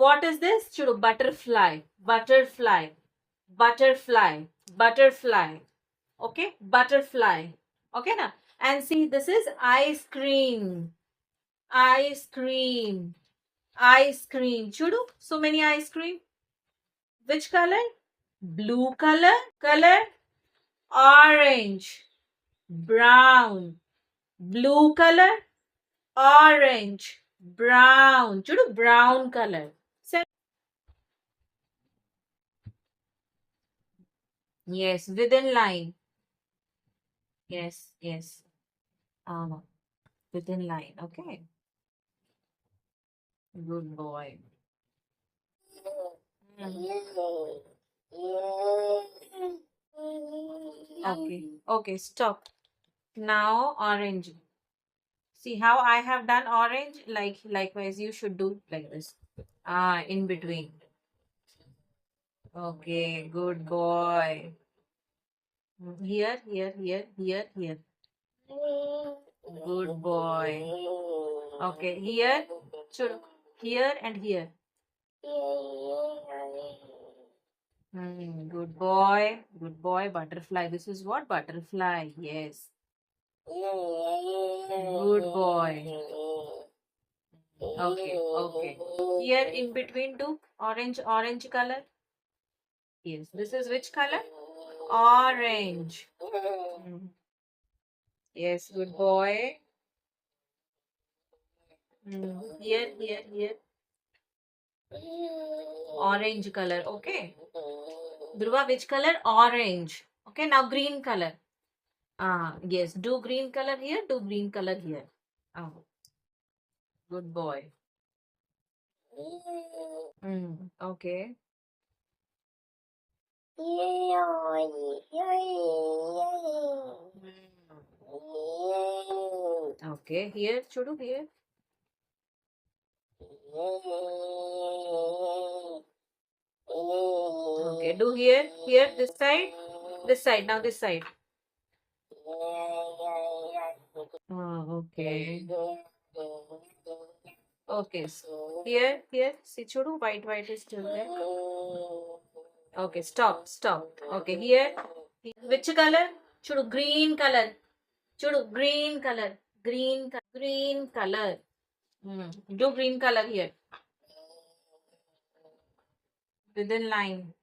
what is this? Chudu, butterfly, butterfly, butterfly, butterfly. Okay, butterfly. Okay, now. And see, this is ice cream, ice cream, ice cream. Chudu, so many ice cream. Which color? Blue color, orange, brown, blue color, orange, brown. Chudu, brown color. Yes, within line. Yes. Within line. Okay. Good boy. Mm. Okay, stop. Now orange. See how I have done orange? Likewise, you should do like this. In between. Okay, good boy. Here. Good boy. Okay, here. Should here and here. Good boy. Good boy. Butterfly. This is what? Butterfly. Yes. Good boy. Okay. Here in between two orange color. Yes. This is which color? Orange. Yes. Good boy. Here. Orange color. Okay. Dhruva, which color? Orange. Okay. Now green color. Yes. Do green color here. Do green color here. Good boy. Okay. Okay. Here. Chudu here. Okay. Do here. Here. This side. This side. Now this side. Okay. Okay. Here. See, Chudu, white is still there. Okay. Stop. Okay. Here. Which color? Chudu, green color. Chudu, green color. Green color. Do green color here. Within line.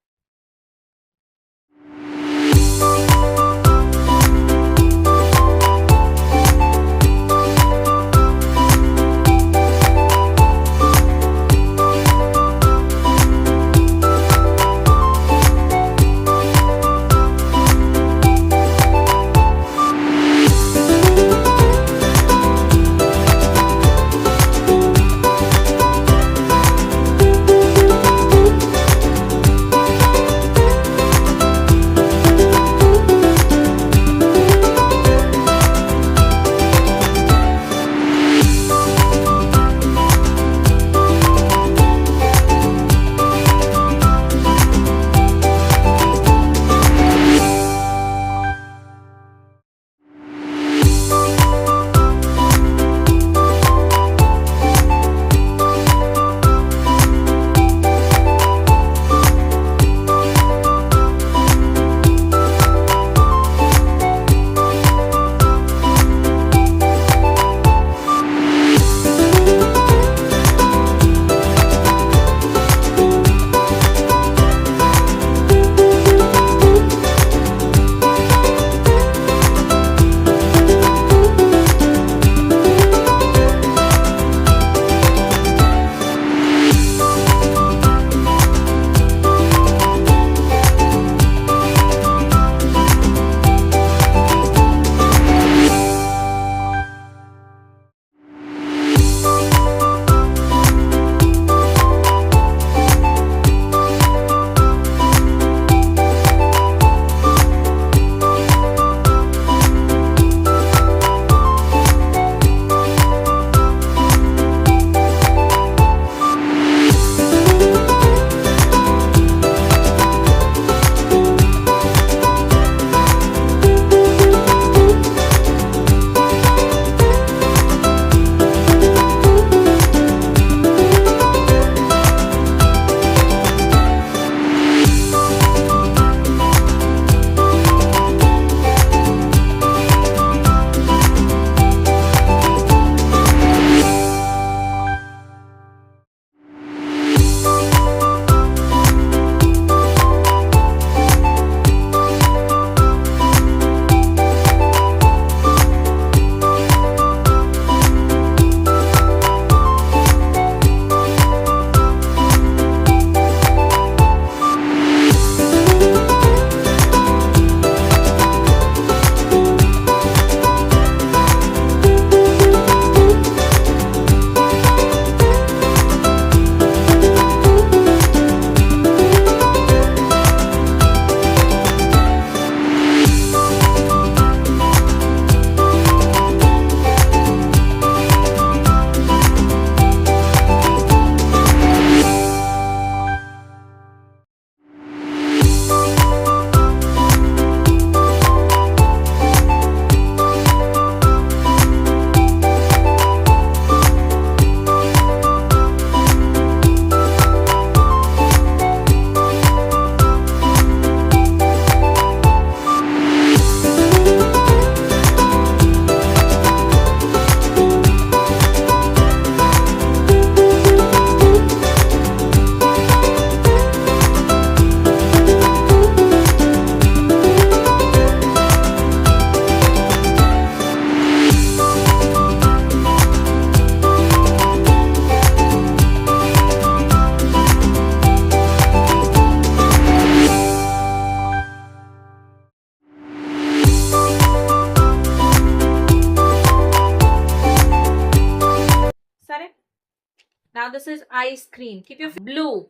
ice cream. Keep your blue,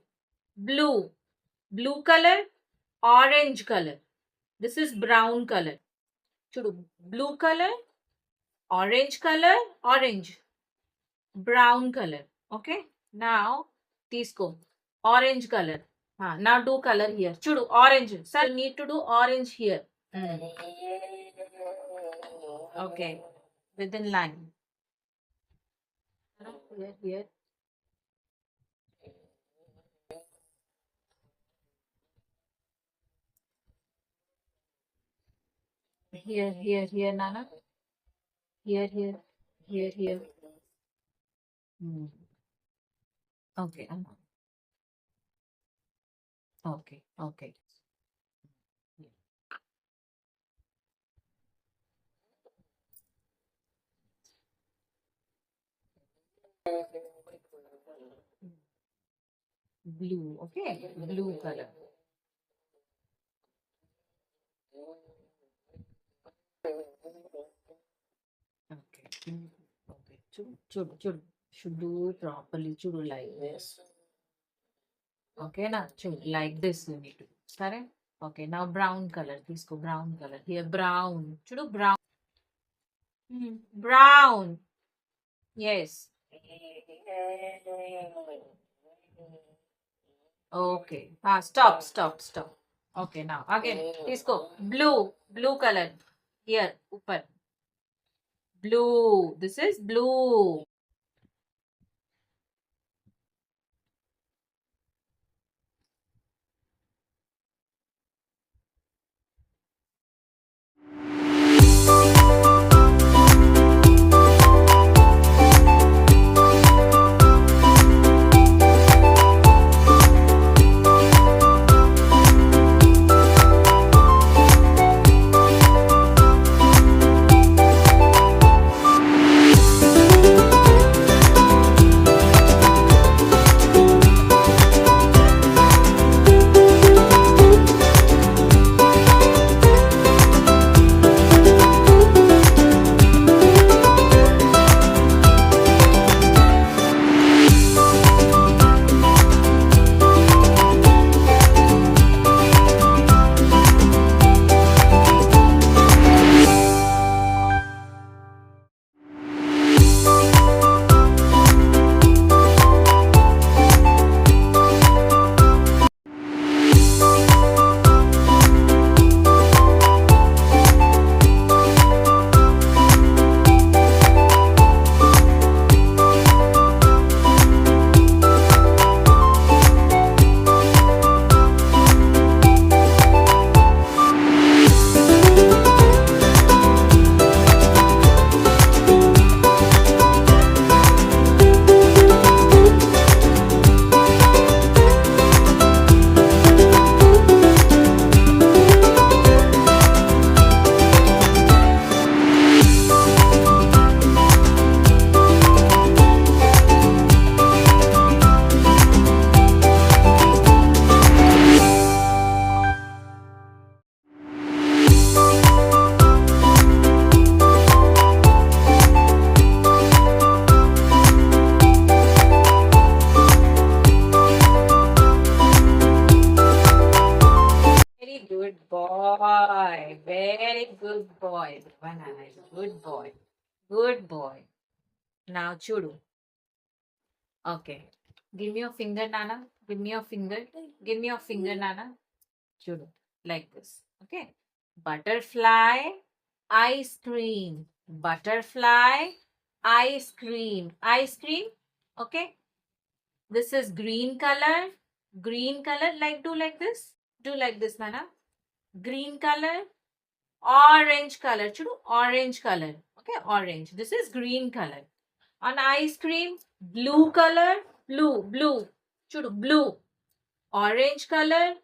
blue, blue color, orange color. This is brown color. Chudu, blue color, orange color, orange, brown color. Okay. Now, తీసుకో orange color. Now do color here. Chudu, orange. Sir, you need to do orange here. Okay. Within line. Here, here. Here, Nana. Here. Here. Okay. Okay. Blue. Okay. Blue color. Okay. Okay. Chudu. Should do it properly. Chudu like this. Okay, na? Chudu like this you need to do. Correct? Okay. Now brown color. Please go brown color. Here brown. Chudu brown. Brown. Yes. Okay. Stop. Okay, now again. Please go. Blue color. Here, upar. Blue. This is blue. Very good boy. Very good boy. Banana is good boy. Good boy. Now Chudu. Okay. Give me your finger, Nana. Give me your finger. Give me your finger, Nana. Chudu. Like this. Okay. Butterfly, ice cream. Butterfly, ice cream. Ice cream. Okay. This is green color. Green color. Like do like this. Do like this, Nana. Green color. Orange color. Chudu. Orange color. Okay. Orange. This is green color. On ice cream, blue color, blue. Chudu, blue. Orange color,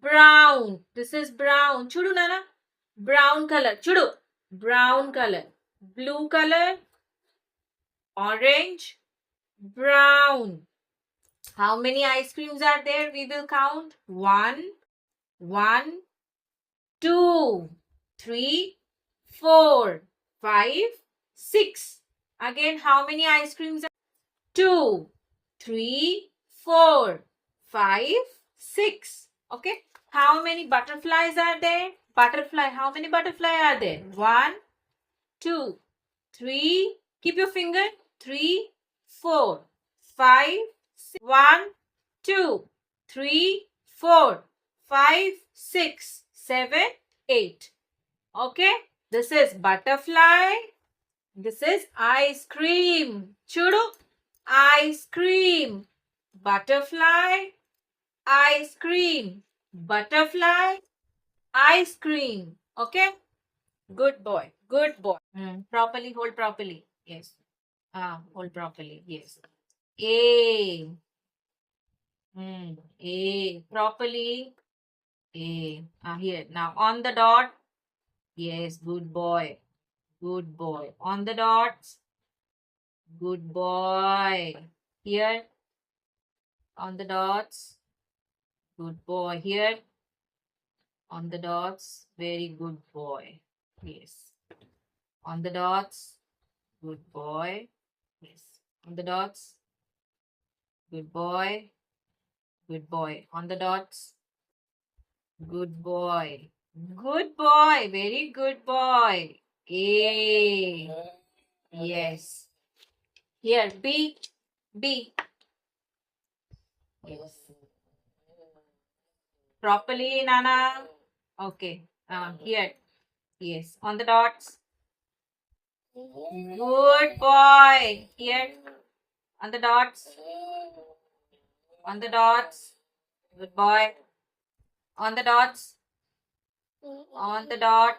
brown. This is brown. Chudu, Nana. Brown color. Chudu. Brown color. Blue color, orange, brown. How many ice creams are there? We will count. One, two, three, four, five, six. Again, how many ice creams are? Two, 3, 4, 5, 6. Okay. How many butterflies are there? Butterfly. How many butterflies are there? 1, 2, 3. Keep your finger. 3, 4, 5, 6. 1, 2, 3, 4, 5, 6, 7, 8. Okay. This is butterfly. This is ice cream. Chudu. Ice cream. Butterfly. Ice cream. Butterfly. Ice cream. Okay. Good boy. Good boy. Properly. Hold properly. Yes. Hold properly. Yes. A. A. Properly. A. Here. Now on the dot. Yes. Good boy. Good boy. On the dots. Good boy. Here. On the dots. Good boy. Here. On the dots. Very good boy. Yes. On the dots. Good boy. Yes. On the dots. Good boy. Good boy. On the dots. Good boy. Good boy. Very good boy. A. Yes. Here. B. B. Yes. Properly, Nana. Okay. Here. Yes. On the dots. Good boy. Here. On the dots. On the dots. Good boy. On the dots. On the dot.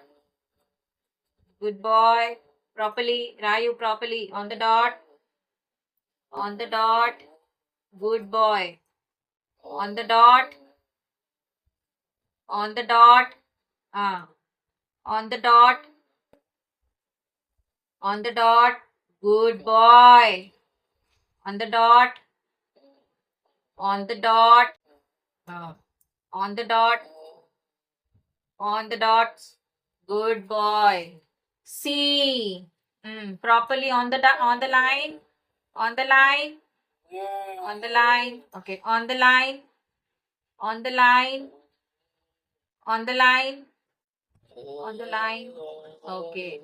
Good boy. Properly. Rayu, properly. On the dot. On the dot. Good boy. On the dot. On the dot. On the dot. On the dot. Good boy. On the dot. On the dot. On the dot. On the dots. Good boy. C. Properly on the line. On the line. On the line. Okay. On the line. On the line. On the line. On the line. Okay.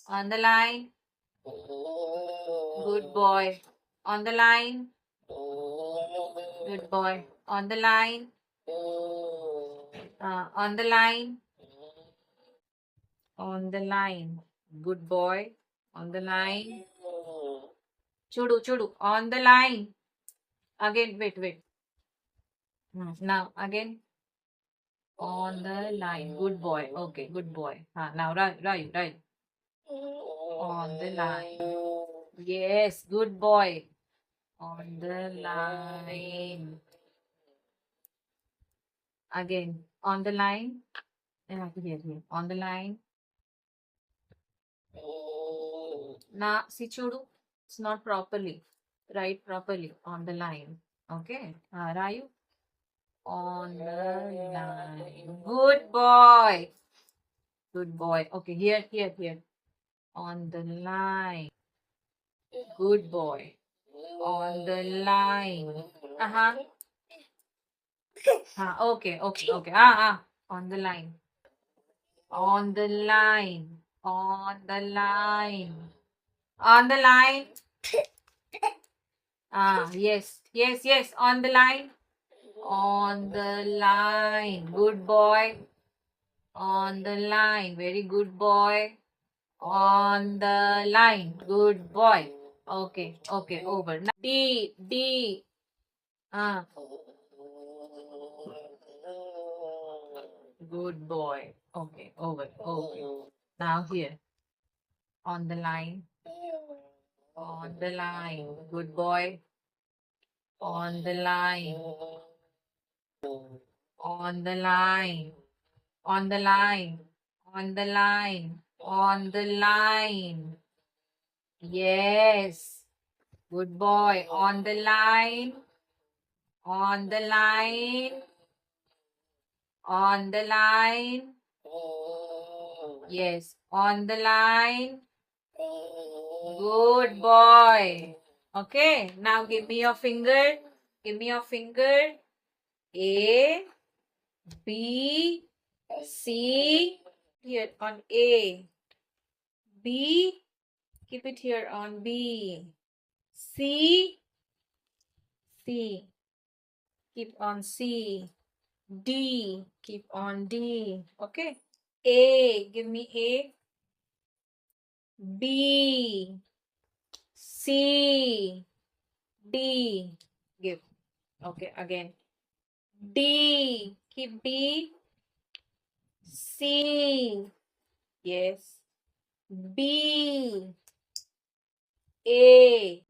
On the line. Good boy. On the line. Good boy. On the line. On the line. On the line. Good boy. On the line. Chudu, chudu. On the line. Again, wait. Now, again. On the line. Good boy. Okay, good boy. Now, right. On the line. Yes, good boy. On the line. Again, on the line. Here. On the line. Now, see, Chudu, it's not properly. Right properly. On the line. Okay. Rayu. On the line. Good boy. Good boy. Okay, here. On the line. Good boy. On the line. Okay. On the line. On the line. On the line. On the line. Yes. On the line. On the line. Good boy. On the line. Very good boy. On the line. Good boy. Okay. Over. Now, D. Good boy. Okay. Over. Now here. On the line. On the line. Good boy. On the line. On the line. On the line. On the line. On the line. Yes. Good boy. On the line. On the line. On the line. Yes. On the line. Good boy. Okay, now give me your finger. Give me your finger. A, B, C. Here on A. B. Keep it here on B. C. C. Keep on C. D. Keep on D. Okay. A. Give me A. B. C. D. Give. Okay, again. D. Keep D. C. Yes. B. A.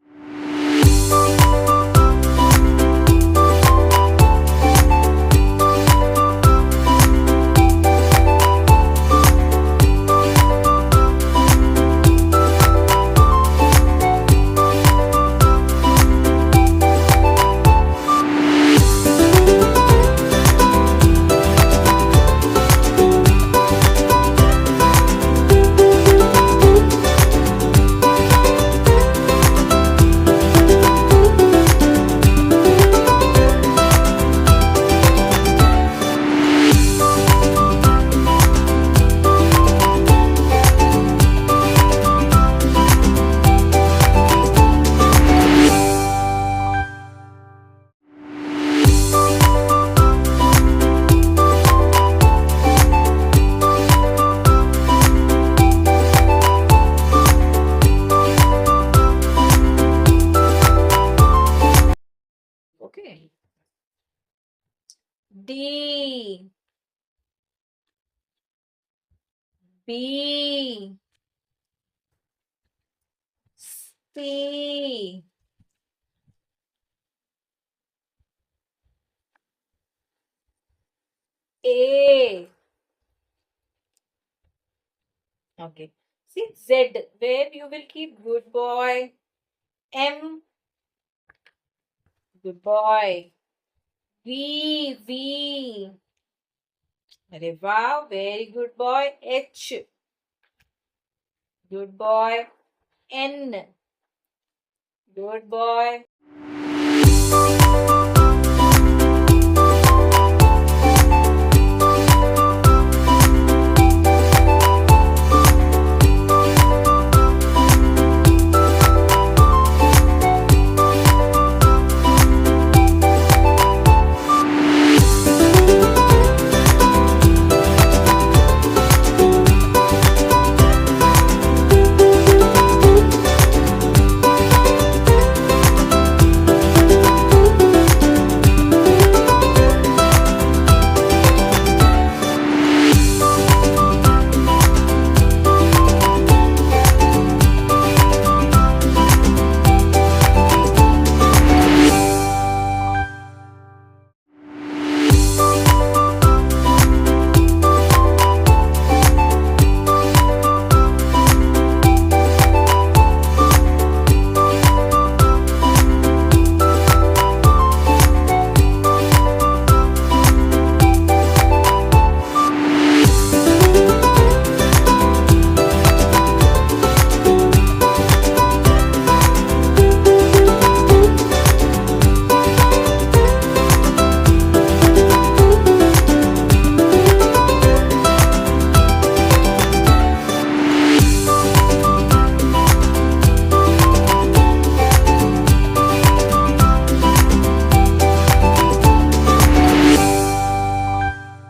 Okay. D. B. C. A. Okay. See Z. Where you will keep good boy. M. Good boy. V. V. Arey wow. Very good boy. H. Good boy. N. Good boy.